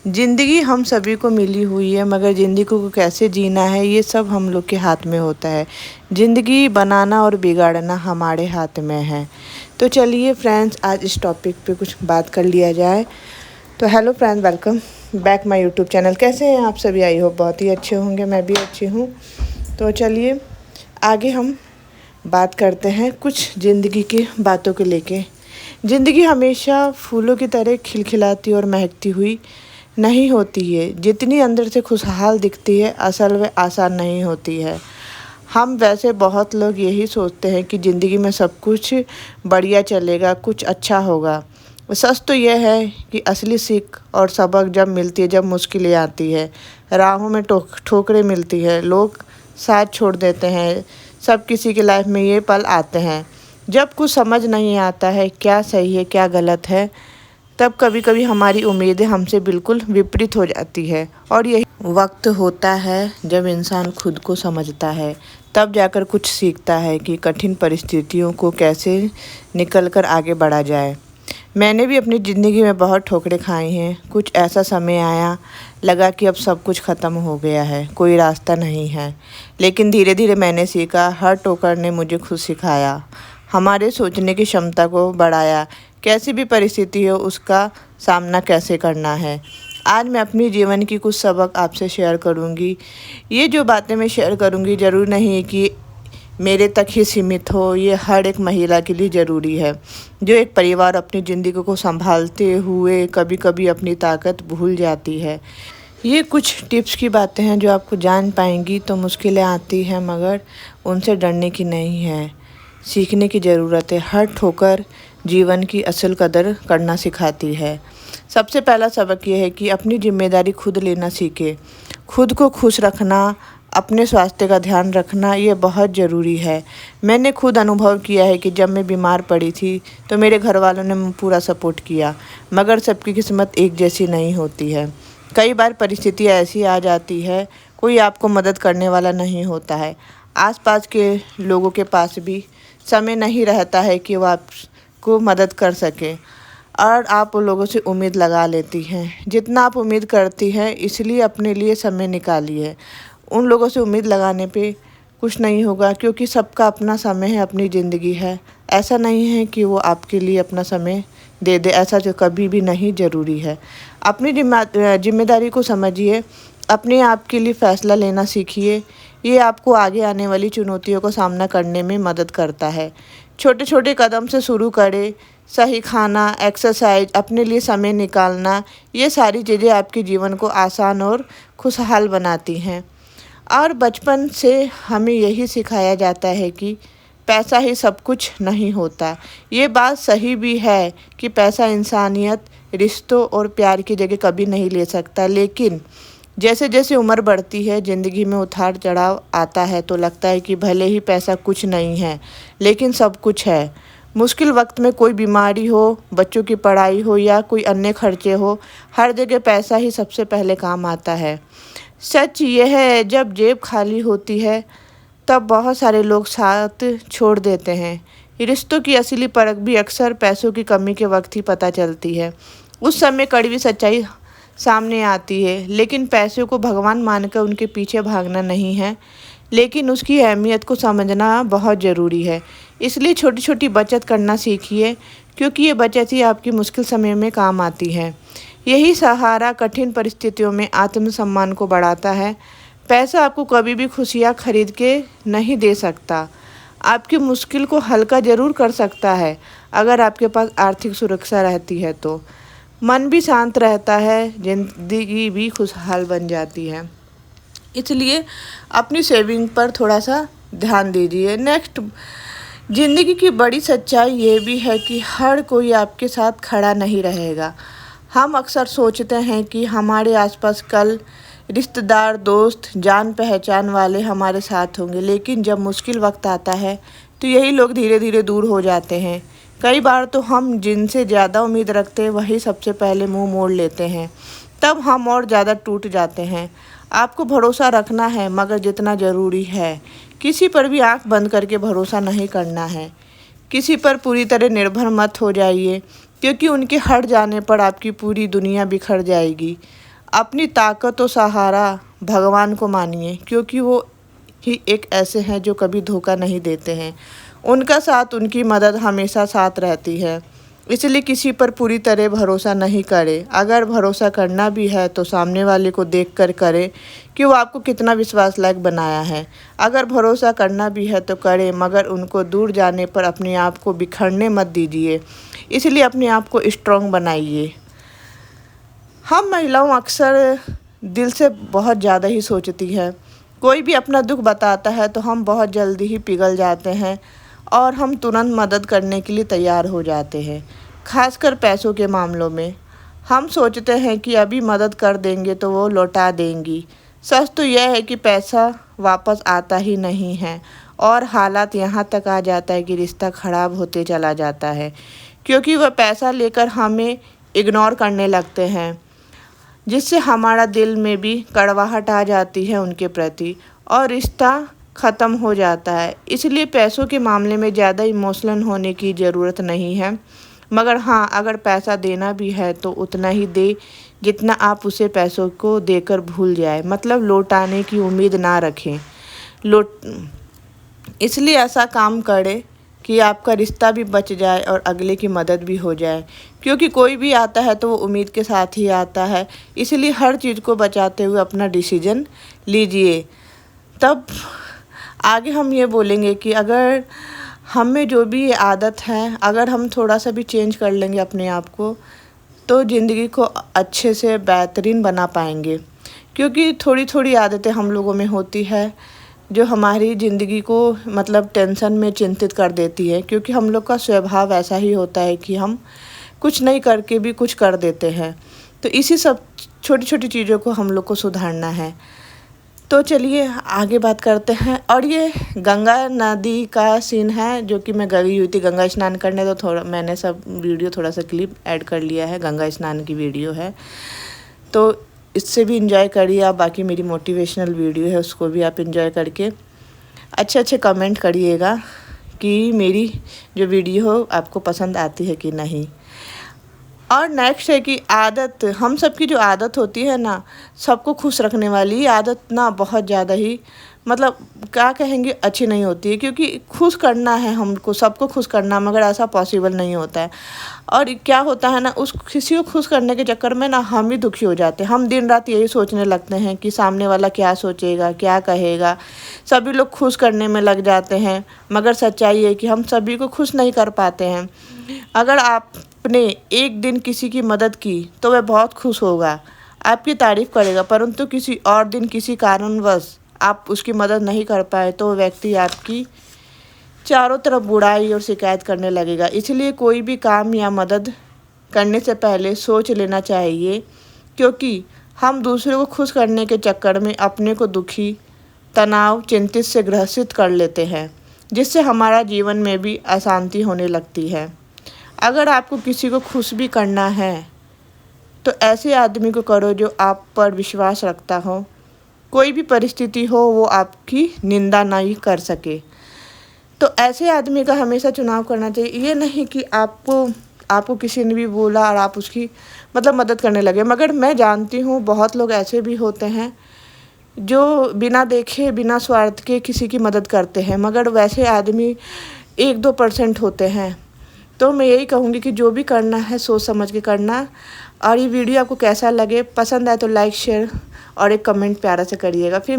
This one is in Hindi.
ज़िंदगी हम सभी को मिली हुई है, मगर ज़िंदगी को कैसे जीना है ये सब हम लोग के हाथ में होता है। ज़िंदगी बनाना और बिगाड़ना हमारे हाथ में है। तो चलिए फ्रेंड्स, आज इस टॉपिक पे कुछ बात कर लिया जाए। तो hello friends, welcome back my YouTube channel. कैसे हैं आप सभी? आई होप बहुत ही अच्छे होंगे, मैं भी अच्छी हूँ। तो चलिए आगे हम बात करते हैं कुछ ज़िंदगी की बातों को लेके। ज़िंदगी हमेशा फूलों की तरह खिलखिलाती और महकती हुई नहीं होती है। जितनी अंदर से खुशहाल दिखती है, असल में आसान नहीं होती है। हम वैसे बहुत लोग यही सोचते हैं कि ज़िंदगी में सब कुछ बढ़िया चलेगा, कुछ अच्छा होगा। सच तो यह है कि असली सीख और सबक जब मिलती है, जब मुश्किलें आती है, राहों में ठोकरें मिलती है, लोग साथ छोड़ देते हैं। सब किसी की लाइफ में ये पल आते हैं जब कुछ समझ नहीं आता है, क्या सही है क्या गलत है। तब कभी कभी हमारी उम्मीदें हमसे बिल्कुल विपरीत हो जाती है, और यही वक्त होता है जब इंसान खुद को समझता है। तब जाकर कुछ सीखता है कि कठिन परिस्थितियों को कैसे निकलकर आगे बढ़ा जाए। मैंने भी अपनी ज़िंदगी में बहुत ठोकरें खाई हैं। कुछ ऐसा समय आया, लगा कि अब सब कुछ ख़त्म हो गया है, कोई रास्ता नहीं है। लेकिन धीरे धीरे मैंने सीखा, हर ठोकर ने मुझे खुद सिखाया, हमारे सोचने की क्षमता को बढ़ाया। कैसी भी परिस्थिति हो, उसका सामना कैसे करना है। आज मैं अपनी जीवन की कुछ सबक आपसे शेयर करूंगी। ये जो बातें मैं शेयर करूंगी, ज़रूर नहीं है कि मेरे तक ही सीमित हो। ये हर एक महिला के लिए ज़रूरी है, जो एक परिवार अपनी ज़िंदगी को संभालते हुए कभी कभी अपनी ताकत भूल जाती है। ये कुछ टिप्स की बातें हैं जो आपको जान पाएंगी तो मुश्किलें आती हैं, मगर उनसे डरने की नहीं है, सीखने की ज़रूरत है। हर ठोकर जीवन की असल कदर करना सिखाती है। सबसे पहला सबक ये है कि अपनी जिम्मेदारी खुद लेना सीखे। खुद को खुश रखना, अपने स्वास्थ्य का ध्यान रखना, ये बहुत ज़रूरी है। मैंने खुद अनुभव किया है कि जब मैं बीमार पड़ी थी तो मेरे घर वालों ने पूरा सपोर्ट किया, मगर सबकी किस्मत एक जैसी नहीं होती है। कई बार परिस्थिति ऐसी आ जाती है, कोई आपको मदद करने वाला नहीं होता है। आसपास के लोगों के पास भी समय नहीं रहता है कि वो आपको मदद कर सके, और आप उन लोगों से उम्मीद लगा लेती हैं। जितना आप उम्मीद करती हैं, इसलिए अपने लिए समय निकालिए। उन लोगों से उम्मीद लगाने पे कुछ नहीं होगा, क्योंकि सबका अपना समय है, अपनी ज़िंदगी है। ऐसा नहीं है कि वो आपके लिए अपना समय दे दे, ऐसा जो कभी भी नहीं ज़रूरी है। अपनी जिम्मेदारी को समझिए, अपने आप के लिए फ़ैसला लेना सीखिए। ये आपको आगे आने वाली चुनौतियों का सामना करने में मदद करता है। छोटे छोटे कदम से शुरू करें। सही खाना, एक्सरसाइज, अपने लिए समय निकालना, ये सारी चीज़ें आपके जीवन को आसान और खुशहाल बनाती हैं। और बचपन से हमें यही सिखाया जाता है कि पैसा ही सब कुछ नहीं होता। ये बात सही भी है कि पैसा इंसानियत, रिश्तों और प्यार की जगह कभी नहीं ले सकता। लेकिन जैसे जैसे उम्र बढ़ती है, ज़िंदगी में उतार चढ़ाव आता है, तो लगता है कि भले ही पैसा कुछ नहीं है, लेकिन सब कुछ है। मुश्किल वक्त में, कोई बीमारी हो, बच्चों की पढ़ाई हो या कोई अन्य खर्चे हो, हर जगह पैसा ही सबसे पहले काम आता है। सच यह है, जब जेब खाली होती है तब बहुत सारे लोग साथ छोड़ देते हैं। रिश्तों की असली परख भी अक्सर पैसों की कमी के वक्त ही पता चलती है। उस समय कड़वी सच्चाई सामने आती है। लेकिन पैसों को भगवान मानकर उनके पीछे भागना नहीं है, लेकिन उसकी अहमियत को समझना बहुत ज़रूरी है। इसलिए छोटी छोटी बचत करना सीखिए, क्योंकि ये बचत ही आपकी मुश्किल समय में काम आती है। यही सहारा कठिन परिस्थितियों में आत्मसम्मान को बढ़ाता है। पैसा आपको कभी भी खुशियाँ खरीद के नहीं दे सकता, आपकी मुश्किल को हल्का ज़रूर कर सकता है। अगर आपके पास आर्थिक सुरक्षा रहती है तो मन भी शांत रहता है, ज़िंदगी भी खुशहाल बन जाती है। इसलिए अपनी सेविंग पर थोड़ा सा ध्यान दीजिए। नेक्स्ट, ज़िंदगी की बड़ी सच्चाई ये भी है कि हर कोई आपके साथ खड़ा नहीं रहेगा। हम अक्सर सोचते हैं कि हमारे आसपास कल रिश्तेदार, दोस्त, जान पहचान वाले हमारे साथ होंगे, लेकिन जब मुश्किल वक्त आता है तो यही लोग धीरे धीरे दूर हो जाते हैं। कई बार तो हम जिनसे ज़्यादा उम्मीद रखते हैं, वही सबसे पहले मुंह मोड़ लेते हैं। तब हम और ज़्यादा टूट जाते हैं। आपको भरोसा रखना है, मगर जितना ज़रूरी है, किसी पर भी आंख बंद करके भरोसा नहीं करना है। किसी पर पूरी तरह निर्भर मत हो जाइए, क्योंकि उनके हट जाने पर आपकी पूरी दुनिया बिखर जाएगी। अपनी ताकत और सहारा भगवान को मानिए, क्योंकि वो ही एक ऐसे हैं जो कभी धोखा नहीं देते हैं। उनका साथ, उनकी मदद हमेशा साथ रहती है। इसलिए किसी पर पूरी तरह भरोसा नहीं करें। अगर भरोसा करना भी है तो सामने वाले को देख कर करें कि वो आपको कितना विश्वास लायक बनाया है। अगर भरोसा करना भी है तो करें, मगर उनको दूर जाने पर अपने आप को बिखरने मत दीजिए। इसलिए अपने आप को स्ट्रॉन्ग बनाइए। हम महिलाओं अक्सर दिल से बहुत ज़्यादा ही सोचती है। कोई भी अपना दुख बताता है तो हम बहुत जल्दी ही पिघल जाते हैं और हम तुरंत मदद करने के लिए तैयार हो जाते हैं। खासकर पैसों के मामलों में हम सोचते हैं कि अभी मदद कर देंगे तो वो लौटा देंगी। सच तो यह है कि पैसा वापस आता ही नहीं है और हालात यहाँ तक आ जाता है कि रिश्ता खराब होते चला जाता है, क्योंकि वह पैसा लेकर हमें इग्नोर करने लगते हैं, जिससे हमारा दिल में भी कड़वाहट आ जाती है उनके प्रति और रिश्ता ख़त्म हो जाता है। इसलिए पैसों के मामले में ज़्यादा इमोशनल होने की ज़रूरत नहीं है, मगर हाँ, अगर पैसा देना भी है तो उतना ही दे जितना आप उसे पैसों को देकर भूल जाए, मतलब लौटाने की उम्मीद ना रखें। इसलिए ऐसा काम करें कि आपका रिश्ता भी बच जाए और अगले की मदद भी हो जाए, क्योंकि कोई भी आता है तो वो उम्मीद के साथ ही आता है। इसलिए हर चीज़ को बचाते हुए अपना डिसीजन लीजिए। तब आगे हम ये बोलेंगे कि अगर हम में जो भी ये आदत है, अगर हम थोड़ा सा भी चेंज कर लेंगे अपने आप को, तो ज़िंदगी को अच्छे से बेहतरीन बना पाएंगे। क्योंकि थोड़ी थोड़ी आदतें हम लोगों में होती है जो हमारी ज़िंदगी को मतलब टेंशन में चिंतित कर देती है, क्योंकि हम लोग का स्वभाव ऐसा ही होता है कि हम कुछ नहीं करके भी कुछ कर देते हैं। तो इसी सब छोटी छोटी चीज़ों को हम लोग को सुधारना है। तो चलिए आगे बात करते हैं। और ये गंगा नदी का सीन है जो कि मैं गई हुई थी गंगा स्नान करने, तो थोड़ा मैंने सब वीडियो थोड़ा सा क्लिप ऐड कर लिया है। गंगा स्नान की वीडियो है, तो इससे भी इंजॉय करिए आप। बाकी मेरी मोटिवेशनल वीडियो है, उसको भी आप इंजॉय करके अच्छे अच्छे कमेंट करिएगा कि मेरी जो वीडियो हो आपको पसंद आती है कि नहीं। और नेक्स्ट है कि आदत, हम सबकी जो आदत होती है ना, सबको खुश रखने वाली आदत ना बहुत ज़्यादा ही मतलब क्या कहेंगे अच्छी नहीं होती है, क्योंकि खुश करना है हमको, सबको खुश करना, मगर ऐसा पॉसिबल नहीं होता है। और क्या होता है ना, उस किसी को खुश करने के चक्कर में ना हम ही दुखी हो जाते हैं। हम दिन रात यही सोचने लगते हैं कि सामने वाला क्या सोचेगा, क्या कहेगा। सभी लोग खुश करने में लग जाते हैं, मगर सच्चाई है कि हम सभी को खुश नहीं कर पाते हैं। अगर आपने एक दिन किसी की मदद की तो वह बहुत खुश होगा, आपकी तारीफ़ करेगा, परंतु किसी और दिन किसी कारणवश आप उसकी मदद नहीं कर पाए तो व्यक्ति आपकी चारों तरफ बुराई और शिकायत करने लगेगा। इसलिए कोई भी काम या मदद करने से पहले सोच लेना चाहिए, क्योंकि हम दूसरों को खुश करने के चक्कर में अपने को दुखी, तनाव, चिंतित से ग्रसित कर लेते हैं, जिससे हमारा जीवन में भी अशांति होने लगती है। अगर आपको किसी को खुश भी करना है तो ऐसे आदमी को करो जो आप पर विश्वास रखता हो। कोई भी परिस्थिति हो वो आपकी निंदा नहीं कर सके, तो ऐसे आदमी का हमेशा चुनाव करना चाहिए। ये नहीं कि आपको किसी ने भी बोला और आप उसकी मतलब मदद करने लगे। मगर मैं जानती हूँ बहुत लोग ऐसे भी होते हैं जो बिना देखे, बिना स्वार्थ के किसी की मदद करते हैं, मगर वैसे आदमी 1-2% होते हैं। तो मैं यही कहूँगी कि जो भी करना है सोच समझ के करना। और ये वीडियो आपको कैसा लगे, पसंद आए तो लाइक, शेयर और एक कमेंट प्यारा से करिएगा। फिर